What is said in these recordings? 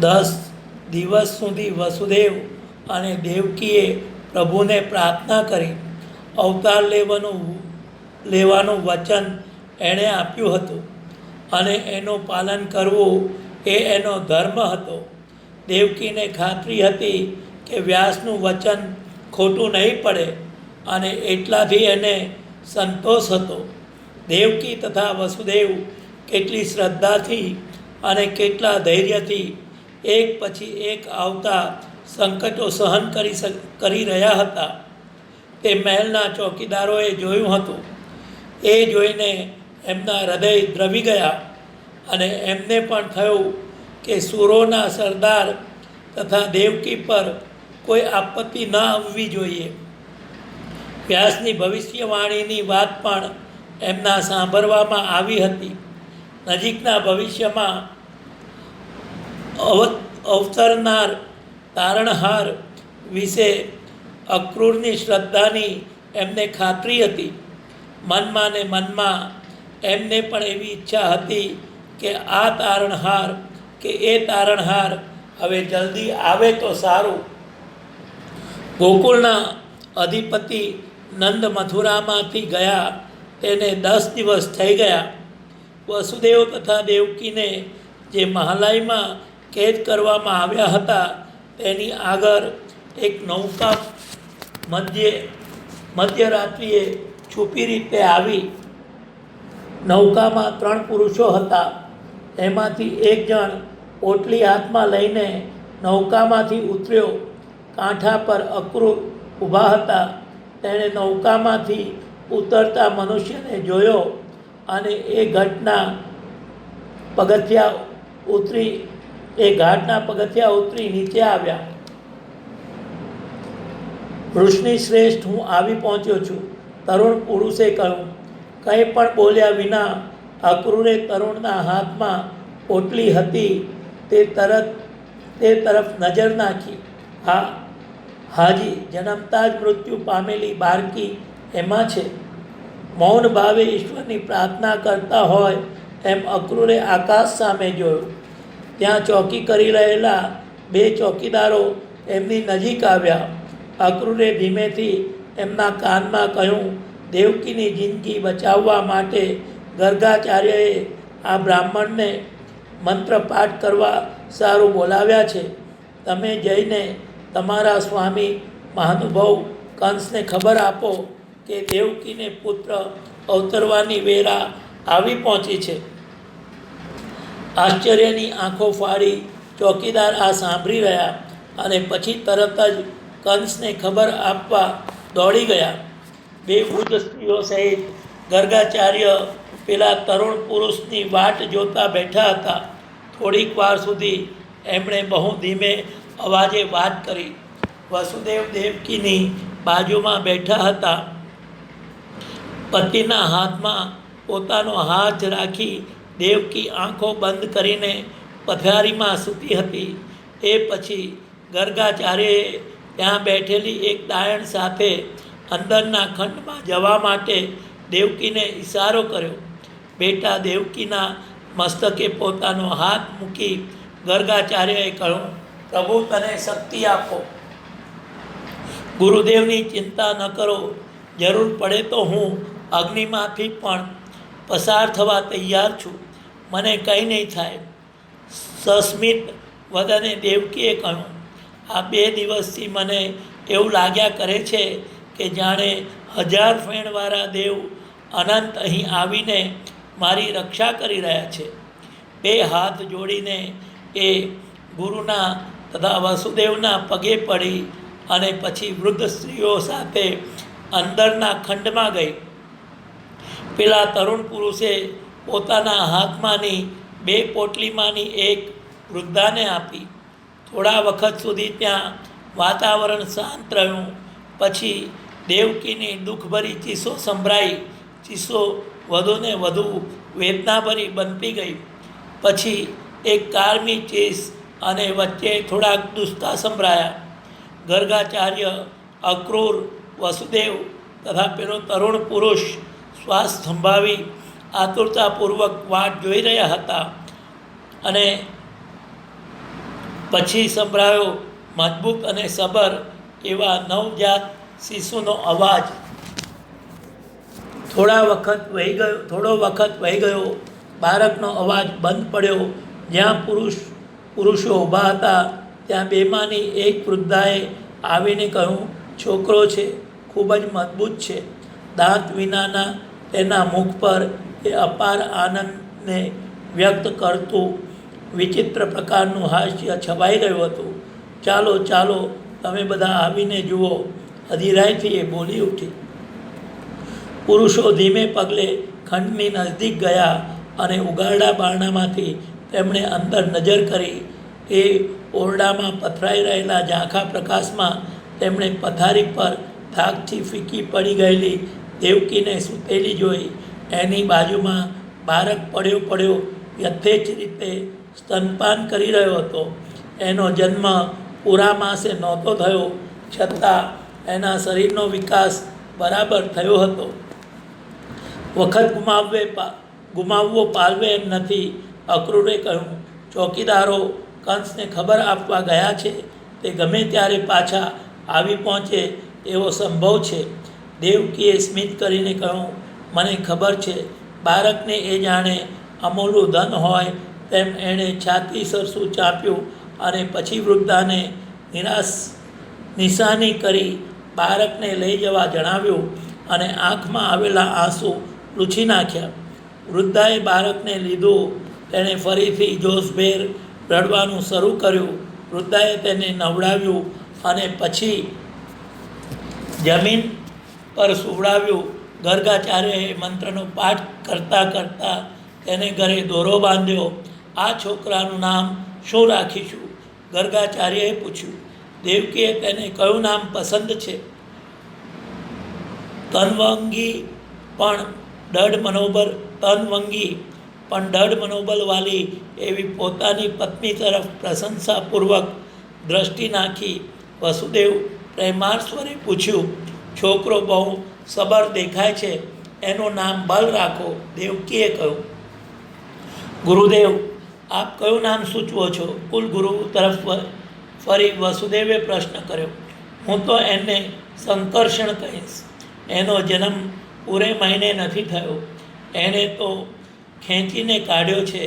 10 દિવસ સુધી વસુદેવ અને દેવકીએ પ્રભુને પ્રાર્થના કરી. અવતાર લેવાનું વચન એણે આપ્યું હતું અને એનું પાલન કરવું એ એનો ધર્મ હતો. દેવકીને ખાતરી હતી કે વ્યાસનું વચન ખોટું નહીં પડે અને એટલાથી એને સંતોષ હતો. દેવકી તથા વસુદેવ કેટલી શ્રદ્ધાથી અને કેટલા ધૈર્યથી એક પછી એક આવતા સંકટો સહન કરી રહ્યા હતા તે મહેલના ચોકીદારોએ જોયું હતું. એ જોઈને એમના હૃદય દ્રવી ગયા અને એમને પણ થયું કે સુરોના સરદાર તથા દેવકી પર કોઈ આપત્તિ ન આવવી જોઈએ. વ્યાસની ભવિષ્યવાણીની વાત પણ એમના સાંભળવામાં આવી હતી. નજીકના ભવિષ્યમાં અવતરનાર તારણહાર વિશે અક્રૂરની શ્રદ્ધાની એમને ખાતરી હતી. મનમાં ને મનમાં એમને પણ એવી ઈચ્છા હતી કે આ તારણહાર કે એ તારણહાર હવે જલ્દી આવે તો સારું. ગોકુળના અધિપતિ નંદ મથુરામાંથી ગયા તેને 10 દિવસ થઈ ગયા. વસુદેવ તથા દેવકીને જે મહાલયમાં કેદ કરવામાં આવ્યા હતા તેની આગળ એક નૌકા મધ્યરાત્રિએ છુપી રીતે આવી. નૌકામાં 3 પુરુષો હતા. એમાંથી એક જણ ઓટલી હાથમાં લઈને નૌકામાંથી ઉતર્યો. કાંઠા પર અક્રૂર ઊભા હતા. તેણે નૌકામાંથી ઉતરતા મનુષ્યને જોયો અને એ ઘાટના પગથિયા ઉતરી નીચે આવ્યા. ઋષિ શ્રેષ્ઠ, હું આવી પહોંચ્યો છું, તરુણ પુરુષે કહ્યું. કંઈ પણ બોલ્યા વિના અક્રૂરે તરુણના હાથમાં પોટલી હતી તે તરફ નજર નાખી. હાજી, જન્મતા જ મૃત્યુ પામેલી બાળકી એમાં છે. મૌન ભાવે ઈશ્વરની પ્રાર્થના કરતા હોય એમ અક્રૂરે આકાશ સામે જોયું. ત્યાં ચોકી કરી રહેલા 2 ચોકીદારો એમની નજીક આવ્યા. અક્રૂરે ધીમેથી એમના કાનમાં કહ્યું, દેવકીની જિંદગી બચાવવા માટે ગર્ગાચાર્યએ આ બ્રાહ્મણને મંત્રપાઠ કરવા સારું બોલાવ્યા છે. તમે જઈને તમારા સ્વામી મહાનુભાવ કંસને ખબર આપો કે દેવકીને પુત્ર અવતરવાની વેળા આવી પહોંચી છે. આશ્ચર્યની આંખો ફાડી ચોકીદાર આ સાંભળી રહ્યા અને પછી તરત જ કંસને ખબર આપવા દોડી ગયા. 2 વૃદ્ધ સ્ત્રીઓ સહિત ગર્ગાચાર્ય પેલા તરુણ પુરુષની વાટ જોતા બેઠા હતા. થોડીક વાર સુધી એમણે બહુ ધીમે અવાજે વાત કરી. વસુદેવ દેવકીની બાજુમાં બેઠા હતા. પતિના હાથમાં પોતાનો હાથ રાખી દેવકી આંખો બંધ કરીને પથારીમાં સૂતી હતી. એ પછી ગર્ગાચાર્યએ ત્યાં બેઠેલી એક ડાયણ સાથે અંદરના ખંડમાં જવા માટે દેવકીને ઈશારો કર્યો. બેટા દેવકીના મસ્તકે પોતાનો હાથ મૂકી ગર્ગાચાર્યએ કહ્યું, પ્રભુ તને શક્તિ આપો. ગુરુદેવની ચિંતા ન કરો. જરૂર પડે તો હું અગ્નિમાંથી પણ પસાર થવા તૈયાર છું. મને કંઈ નહીં થાય. સસ્મિત વદને દેવકીએ કહ્યું, આ 2 દિવસથી મને એવું લાગ્યા કરે છે કે જાણે 1000 ફેણવાળા દેવ અનંત અહીં આવીને મારી રક્ષા કરી રહ્યા છે. 2 હાથ જોડીને એ ગુરુના તથા વસુદેવના પગે પડી અને પછી વૃદ્ધ સ્ત્રીઓ સાથે અંદરના ખંડમાં ગઈ. પેલા તરુણ પુરુષે પોતાના હાથમાંની 2 પોટલીમાંની એક વૃદ્ધાને આપી. થોડા વખત સુધી ત્યાં વાતાવરણ શાંત રહ્યું. પછી દેવકીની દુઃખભરી ચીસો સંભળાઈ. ચીસો વધુને વધુ વેદનાભરી બનતી ગઈ. પછી એક કારમી ચીસ અને વચ્ચે થોડાક દુષ્કા સંભળાયા. ગર્ગાચાર્ય, અક્રૂર, વસુદેવ તથા પેલો તરુણ પુરુષ શ્વાસ સંભાવી આતુરતાપૂર્વક વાટ જોઈ રહ્યા હતા અને પછી સંભળાયો મજબૂત અને સબર એવા નવજાત શિશુનો અવાજ. થોડો વખત વહી ગયો. બાળકનો અવાજ બંધ પડ્યો. જ્યાં પુરુષો ઊભા હતા ત્યાં બેમાંથી એક વૃદ્ધાએ આવીને કહ્યું, છોકરો છે, ખૂબ જ મજબૂત છે. દાંત વિનાના તેના મુખ પર એ અપાર આનંદને વ્યક્ત કરતું વિચિત્ર પ્રકારનું હાસ્ય છવાઈ રહ્યું હતું. ચાલો ચાલો, તમે બધા આવીને જુઓ, અધીરાઈથી એ બોલી ઉઠી. પુરુષો ધીમે પગલે ખંડની નજીક ગયા અને ઉગારડા બારણામાંથી તેમણે અંદર નજર કરી. એ ઓરડામાં પથરાઈ રહેલા ઝાંખા પ્રકાશમાં તેમણે પથારી પર થાકથી ફીકી પડી ગયેલી દેવકીને સૂતેલી જોઈ. એની બાજુમાં બાળક પડ્યો યથેચ્છ રીતે સ્તનપાન કરી રહ્યો હતો. એનો જન્મ પૂરા માસે નહોતો થયો, છતાં એના શરીરનો વિકાસ બરાબર થયો હતો. વખત ગુમાવવો પાલવે એમ નથી, અક્રૂરે કહ્યું. ચોકીદારો કંસને ખબર આપવા ગયા છે. તે ગમે ત્યારે પાછા આવી પહોંચે એવો સંભવ છે. દેવકીએ સ્મિત કરીને કહ્યું, મને ખબર છે. બાળકને એ જાણે અમૂલું ધન હોય તેમ એણે છાતી સરસું ચાપ્યું અને પછી વૃદ્ધાને નિશાની કરી બાળકને લઈ જવા જણાવ્યું અને આંખમાં આવેલા આંસુ લૂછી નાખ્યા. વૃદ્ધાએ બાળકને લીધું. તેણે ફરીથી જોશભેર રડવાનું શરૂ કર્યું. વૃદ્ધાએ તેને નવડાવ્યું અને પછી જમીન પર સુવડાવ્યું. ગર્ગાચાર્યએ મંત્રનો પાઠ કરતાં કરતાં તેને ઘરે દોરો બાંધ્યો. આ છોકરાનું નામ શું રાખીશું? ગર્ગાચાર્યએ પૂછ્યું. દેવકીએ તેને કયું નામ પસંદ છે? તનવંગી પણ દઢ મનોબલવાળી એવી પોતાની પત્ની તરફ પ્રશંસાપૂર્વક દ્રષ્ટિ નાખી વસુદેવ પ્રેમાળ સ્વરે પૂછ્યું, છોકરો બહુ સબર દેખાય છે, એનું નામ બલ રાખો. દેવકીએ કહ્યું. ગુરુદેવ, આપ કયું નામ સૂચવો છો? કુલગુરુ તરફ ફરી વસુદેવે પ્રશ્ન કર્યો. હું તો એને સંકર્ષણ કહીશ. એનો જન્મ પૂરે મહિને નથી થયો. એણે તો ખેંચીને કાઢ્યો છે,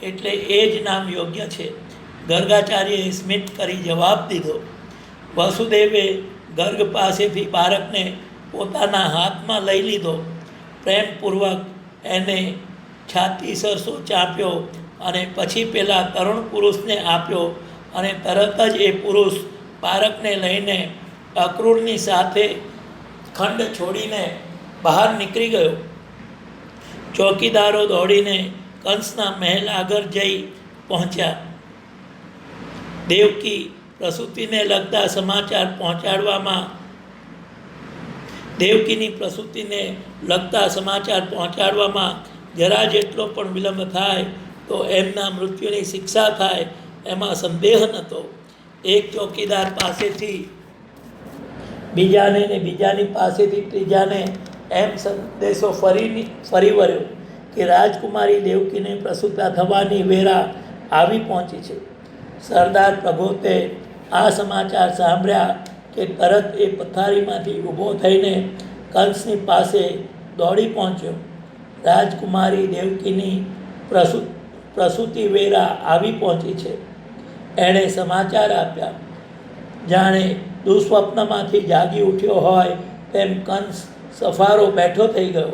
એટલે એ જ નામ યોગ્ય છે. ગર્ગાચાર્યએ સ્મિત કરી જવાબ દીધો. વસુદેવે ગર્ગ પાસેથી બાળકને પોતાના હાથમાં લઈ લીધો. પ્રેમપૂર્વક એને છાતી સરસો ચાપ્યો અને પછી પેલા તરુણ પુરુષને આપ્યો અને તરત જ એ પુરુષ બાળકને લઈને અક્રૂરની સાથે ખંડ છોડીને બહાર નીકળી ગયો. ચોકીદારો દોડીને કંસના મહેલ આગળ જઈ પહોંચ્યા. દેવકીની પ્રસૂતિને લગતા સમાચાર પહોંચાડવામાં જરા જેટલો પણ વિલંબ થાય તો એમના મૃત્યુની શિક્ષા થાય એમાં સંદેહ નહોતો. એક ચોકીદાર પાસેથી બીજાને ને બીજાની પાસેથી ત્રીજાને એમ સંદેશો ફરી વર્યો કે રાજકુમારી દેવકીને પ્રસૂતા થવાની વેળા આવી પહોંચી છે. સરદાર પ્રભોતે આ સમાચાર સાંભળ્યા કે તરત એ પથારીમાંથી ઊભો થઈને કંસની પાસે દોડી પહોંચ્યો. રાજકુમારી દેવકીની પ્રસૂતિ વેળા આવી પહોંચી છે. એણે સમાચાર આપ્યા. જાણે દુઃસ્વપ્નમાંથી જાગી ઉઠ્યો હોય તેમ કંસ સફારો બેઠો થઈ ગયો.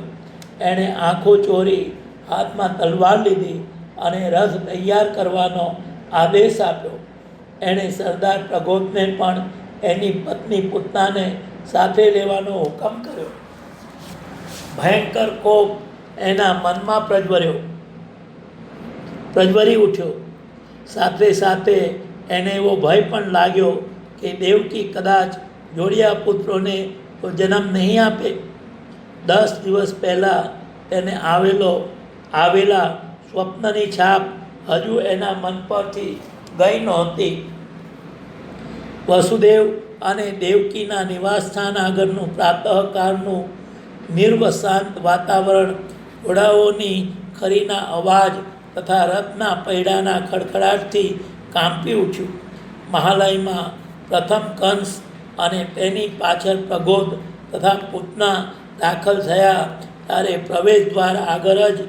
એણે આંખો ચોરી હાથમાં તલવાર લીધી અને રથ તૈયાર કરવાનો આદેશ આપ્યો. એણે સરદાર પ્રગોતને પણ એની પત્ની પૂતનાને સાથે લેવાનો હુકમ કર્યો. ભયંકર કોપ એના મનમાં પ્રજ્વરી ઉઠ્યો. સાથે સાથે એને એવો ભય પણ લાગ્યો કે દેવકી કદાચ જોડિયા પુત્રોને તો જન્મ નહીં આપે. 10 દિવસ પહેલાં તેને આવેલા સ્વપ્નની છાપ હજુ એના મન પરથી ગઈ નહોતી. વસુદેવ અને દેવકીના નિવાસસ્થાન આગળનું પ્રાતઃકાળનું નિર્વસાંત વાતાવરણ ઘોડાઓની ખરીના અવાજ તથા રથના પૈડાના ખડખડાટથી કાંપી ઉઠ્યું. મહાલયમાં પ્રથમ કંસ અને તેની પાછળ પ્રગોદ તથા પૂતના દાખલ થયા ત્યારે પ્રવેશ દ્વાર આગળ જ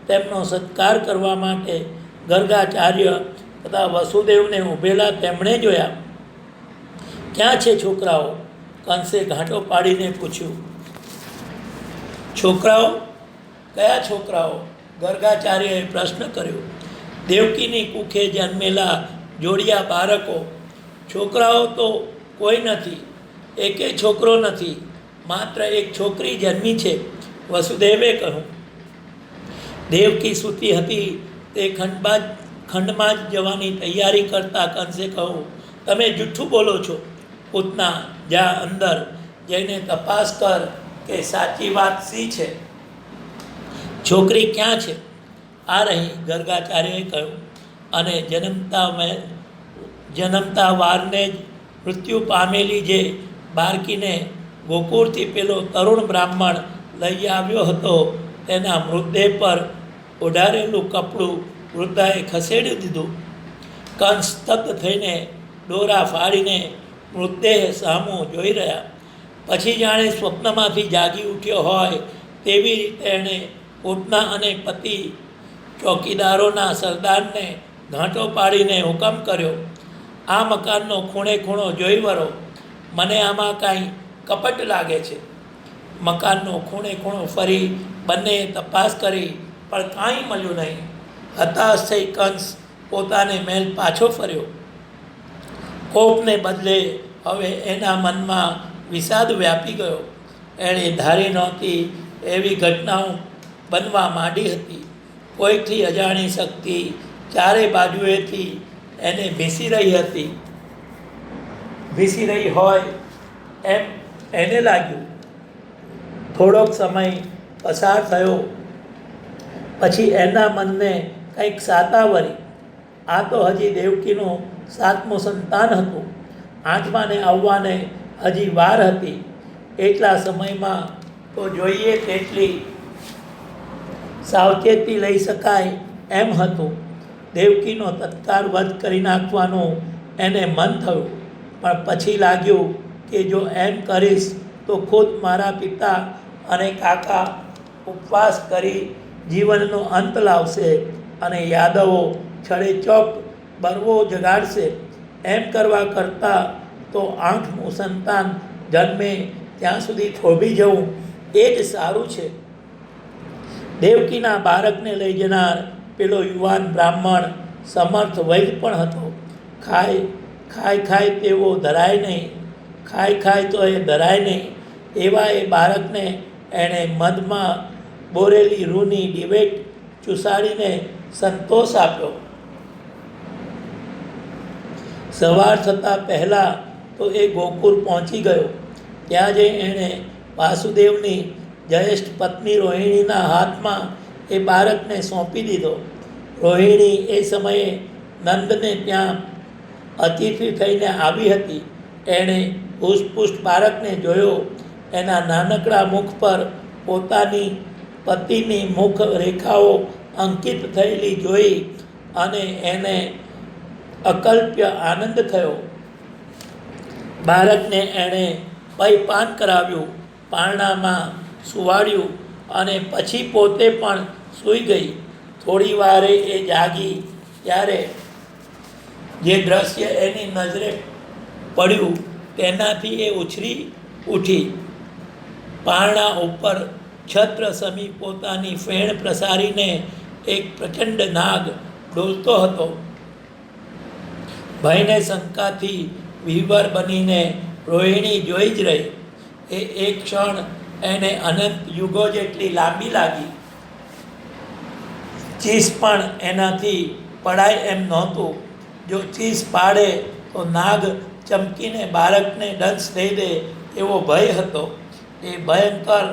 તેમનો સત્કાર કરવા માટે ગર્ગાચાર્ય તથા વસુદેવને ઊભેલા તેમણે જોયા. ક્યાં છે છોકરાઓ? કંસે ઘાંટો પાડીને પૂછ્યું. છોકરાઓ? કયા છોકરાઓ? ગર્ગાચાર્યએ પ્રશ્ન કર્યો. દેવકીની કુખે જન્મેલા જોડિયા બાળકો. છોકરાઓ તો કોઈ નથી, એકે છોકરો નથી, માત્ર એક છોકરી જન્મી છે, વસુદેવે કહ્યું. દેવકી સૂતી હતી તે ખંડમાં જ જવાની તૈયારી કરતા કંસે કહ્યું, તમે જૂઠું બોલો છો. પૂતના, જા અંદર જઈને તપાસ કર કે સાચી વાત શી છે. છોકરી ક્યાં છે? આ રહી, ગર્ગાચાર્યએ કહ્યું. અને જન્મતા વારને જ મૃત્યુ પામેલી જે બાળકીને ગોકુળથી પેલો તરુણ બ્રાહ્મણ લઈ આવ્યો હતો તેના મૃતદેહ પર ઓઢારેલું કપડું વૃદ્ધાએ ખસેડી દીધું. કંસ સ્તબ્ધ થઈને દોરા ફાડીને મૃતદેહ સામું જોઈ રહ્યા. પછી જાણે સ્વપ્નમાંથી જાગી ઉઠ્યો હોય તેવી રીતે એણે પૂતના અને પતિ ચોકીદારોના સરદારને ઘાંટો પાડીને હુકમ કર્યો, આ મકાનનો ખૂણે ખૂણો જોઈ વરો, મને આમાં કાંઈ કપટ લાગે છે. મકાનનો ખૂણે ખૂણો ફરી બંનેએ તપાસ કરી પણ કાંઈ મળ્યું નહીં. હતાશ થઈ કંસ પોતાને મહેલ પાછો ફર્યો. કોપને બદલે હવે એના મનમાં વિષાદ વ્યાપી ગયો. એણે ધારી નહોતી એવી ઘટનાઓ બનવા માંડી હતી. કોઈકથી અજાણી શક્તિ ચારે બાજુએથી એને ભીસી રહી હોય એમ એને લાગ્યું. થોડોક સમય પસાર થયો પછી એના મનને કંઈક સાતા વળી. આ તો હજી દેવકીનું 7મું સંતાન હતું. 8માને આવવાને હજી વાર હતી. એટલા સમયમાં તો જોઈએ તેટલી સાવચેતી લઈ શકાય એમ હતું. દેવકીનો તત્કાળ વધ કરી નાખવાનું એને મન થયું. પણ પછી લાગ્યું કે જો એમ કરીશ તો ખુદ મારા પિતા અને કાકા ઉપવાસ કરી જીવનનો અંત લાવશે અને યાદવો છડેચોક બરવો જગાડશે. એમ કરવા કરતાં તો 8મું સંતાન જન્મે ત્યાં સુધી થોભી જવું એ જ સારું છે. દેવકીના બાળકને લઈ જનાર પેલો યુવાન બ્રાહ્મણ સમર્થ વૈદ પણ હતો. ખાય તેવો ધરાય નહીં, ખાય તો એ ધરાય નહીં એવા એ બાળકને એણે મધમાં બોરેલી રૂની ડિબેટ ચૂસાડીને સંતોષ આપ્યો. સવાર થતાં પહેલાં તો એ ગોકુળ પહોંચી ગયો. ત્યાં જઈ એણે વાસુદેવની જ્યેષ્ઠ પત્ની રોહિણીના હાથમાં એ બાળકને સોંપી દીધો. રોહિણી એ સમયે નંદને ત્યાં અતિથિ થઈને આવી હતી. એણે પુષ્ટ બાળકને જોયો. એના નાનકડા મુખ પર પોતાની પતિની મુખ રેખાઓ અંકિત થયેલી જોઈ અને એને અકલ્પ્ય આનંદ થયો. બાળકને એણે પૈપાન કરાવ્યું, પારણામાં સુવાડ્યું અને પછી પોતે પણ સૂઈ ગઈ. થોડી વારે એ જાગી ત્યારે જે દ્રશ્ય એની નજરે પડ્યું તેનાથી એ ઉછળી ઉઠી. પારણા ઉપર છત્ર સમી પોતાની ફેણ પ્રસારીને એક પ્રચંડ નાગ ડોલતો હતો. ભયને શંકાથી વિહ્વળ બનીને રોહિણી જોઈ જ રહી. એ એક ક્ષણ એને અનંત યુગો જેટલી લાંબી લાગી. ચીસ પણ એનાથી પડાય એમ નહોતું. જો ચીસ પાડે તો નાગ ચમકીને બાળકને દંશ દઈ દે એવો ભય હતો. એ ભયંકર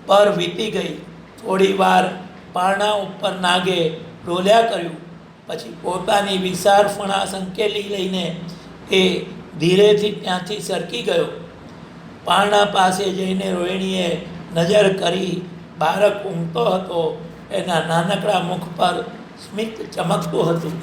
પર વીતી ગઈ. થોડી વાર પારણા ઉપર નાગે ડોલ્યા કર્યું. પછી પોતાની વિશાળ ફણા સંકેલી લઈને એ ધીરેથી ત્યાંથી સરકી ગયો. પારણા પાસે જઈને રોહિણીએ નજર કરી. બાળક ઊંઘતો હતો. એના નાનકડા મુખ પર સ્મિત ચમકતું હતું.